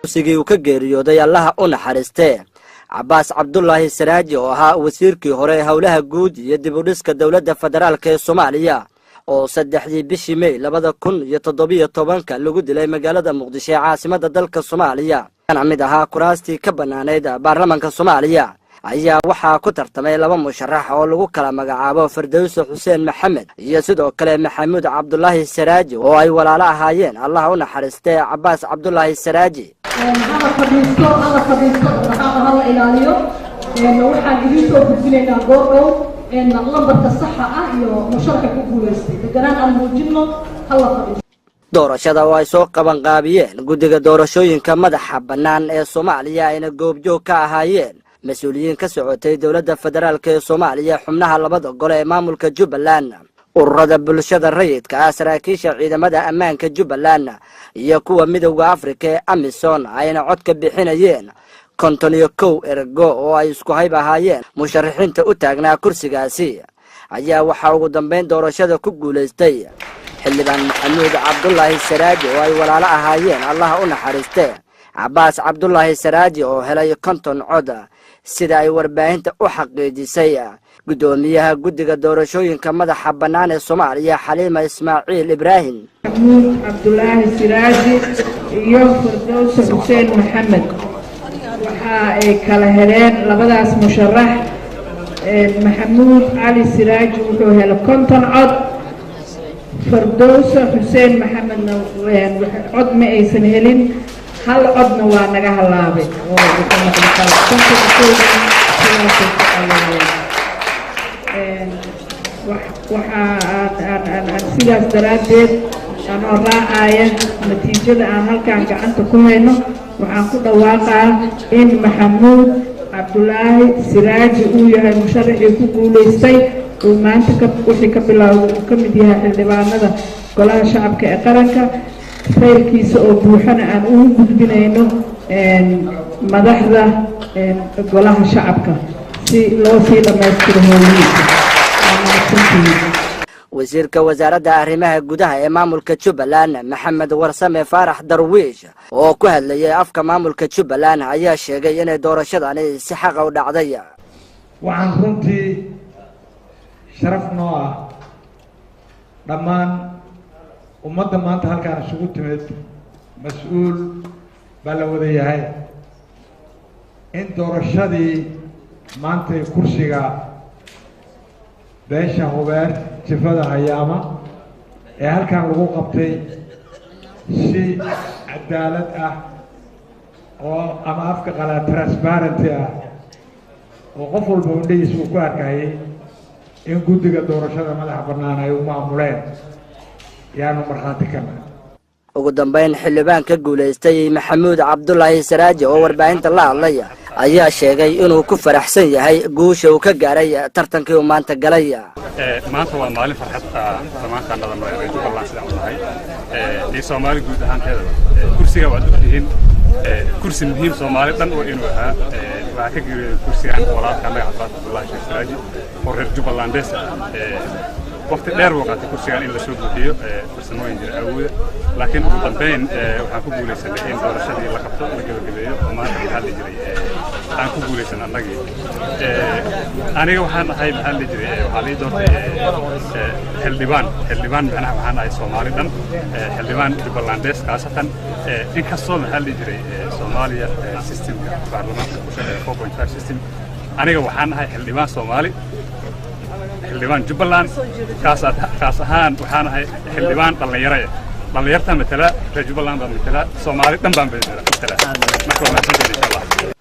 kursigii uu ka geeriyooday allaha u naxariistee Cabbaas Cabdullaahi Saraaji oo ahaa wasiirkii hore howlaha guud iyo dib u dhiska dawladda federaalka ee Soomaaliya oo 3 bishii May 2017 lagu dilay magaalada Muqdisho ee caasimadda dalka Soomaaliya kana mid ahaa kuraastii ka banaaneyd baarlamaanka Soomaaliya ayaa waxaa ku tartamay 2 musharax oo lagu kala magacaabo Firdawso Xuseen Maxamed iyo sidoo kale Maxamuud Cabdullaahi Saraaji oo ay walaalo ahaayeen allah u naxariistee Cabbaas Cabdullaahi Saraaji هذا فضيلته هذا إلاليو وحنا جديد وبدينا نقول إن لمبة الصحة مشاركة كبيرة تجران الموجودة هلا فضيلته doorashada oo ay soo qaban qaabiyeen guddiga doorashooyinka madaxa bannaan ee Soomaaliya ayna goobjoog ka ahaayeen mas'uuliyiin ka socotay dawladda federaalka ee Soomaaliya xubnaha labada gole ee maamulka Jubbaland ururada bulshada rayidka saraakiisha ciidamada ammaanka Jubbaland iyo kuwa midowga Afrika ee Amisom ayna cod ka bixinayeen 51 ergo oo ay isku hayb ahaayeen musharaxiinta u taagnaa kursigaasi ayaa waxa ugu dambeyn doorashada ku guuleystay xildhibaan Maxamuud Cabdullaahi Saraaji oo ay walaalo ahaayeen allah u naxariistee Cabbaas Cabdullaahi Saraaji oo helay 50 cod sida ay warbaahinta u xaqiijisay gudoomiyaha guddiga doorashooyinka madaxa bannaan ee Soomaaliya Xaliima Ismaaciil Ibraahim Maxamuud Cabdullaahi Saraaji iyo Firdawso Xuseen Maxamed waxa ay kala heleen labadaas musharax Maxamuud Cali Saraaji wuxuu helay 50 cod Firdawso Xuseen Maxamedna cod ma aysan helin hal codna waa naga halaabay waxaan sidaas daraaddeed anoo raacaya natiijada aan halkaan gacanta ku hayno waxaan ku dhawaaqaa in Maxamuud Cabdullaahi Saraaji uu yahay musharaxii ku guuleystay uu maanta wixii ka bilaawday uu ka mid yahay xildhibaanada golaha shacabka ee qaranka faylkiisa oo buuxana aan ugu gudbinayno madaxda golaha shacabka si loo sii dhammaystiro howlihiisa wasiirka wasaaradda arrimaha gudaha ee maamulka Jubbaland Maxamed Warsame Faarax Darwiish oo ku hadlayay afka maamulka Jubbaland ayaa sheegay inay doorashadani si xaq ah u dhacday waxaan runtii sharaf noo ah dhammaan ummadda maanta halkaan isugu timid mas'uul baa la wada yahay in doorashadii maanta kursiga beesha hubeer jifada hayaama ee halkaan lagu qabtay si cadaalad ah oo ama afka qalaad transparency ah oo qof walba indhihiisa uu ku arkayay in guddiga doorashada madaxa bannaan ay u maamuleen yaanu markhaati kana ugu dambeyn xildhibaan ka guuleystay Maxamuud Cabdullaahi Saraaji oo warbaahinta la hadlay ayaa sheegay inuu ku faraxsan yahay guusha uu ka gaaray tartankii uu maanta galay maanta waa maalin farxad dhammaanka annada ee Jubbaland sida uu yahay ee Soomaali guud ahaanteeda kursiga waa dadkiin kursi muhiim Soomaali dhan oo inuu ahaa waxa ka geeriyay kursigan walaalka Cabbaas Cabdullaahi Saraaji oo reer Jubbaland waqti dheer waqti kursigan in la soo buuxiyo farsamooyin jira awooda laakiin ugu dambeyn waxaan ku guuleysanay in doorashadii la qabto la gabagabeeyo oo maanta maxaa la jiray aan ku guuleysan annagii aniga waxaan ahay maxaa la jiray waxaa la doortay xildhibaan macnaha waxaan ahay Soomaali dhan xildhibaan Jubbalandees kaasatan in kastoo maxaa la jiray Soomaaliya systemka baarlamaanka ku shaqeeya 4.5 system aniga waxaan ahay xildhibaan Soomaali xildhibaan Jubbaland kaas ahaan waxaan ahay xildhibaan dhalinyarta matala Jubbaland baa matala Soomaali dhan baan matala marka waa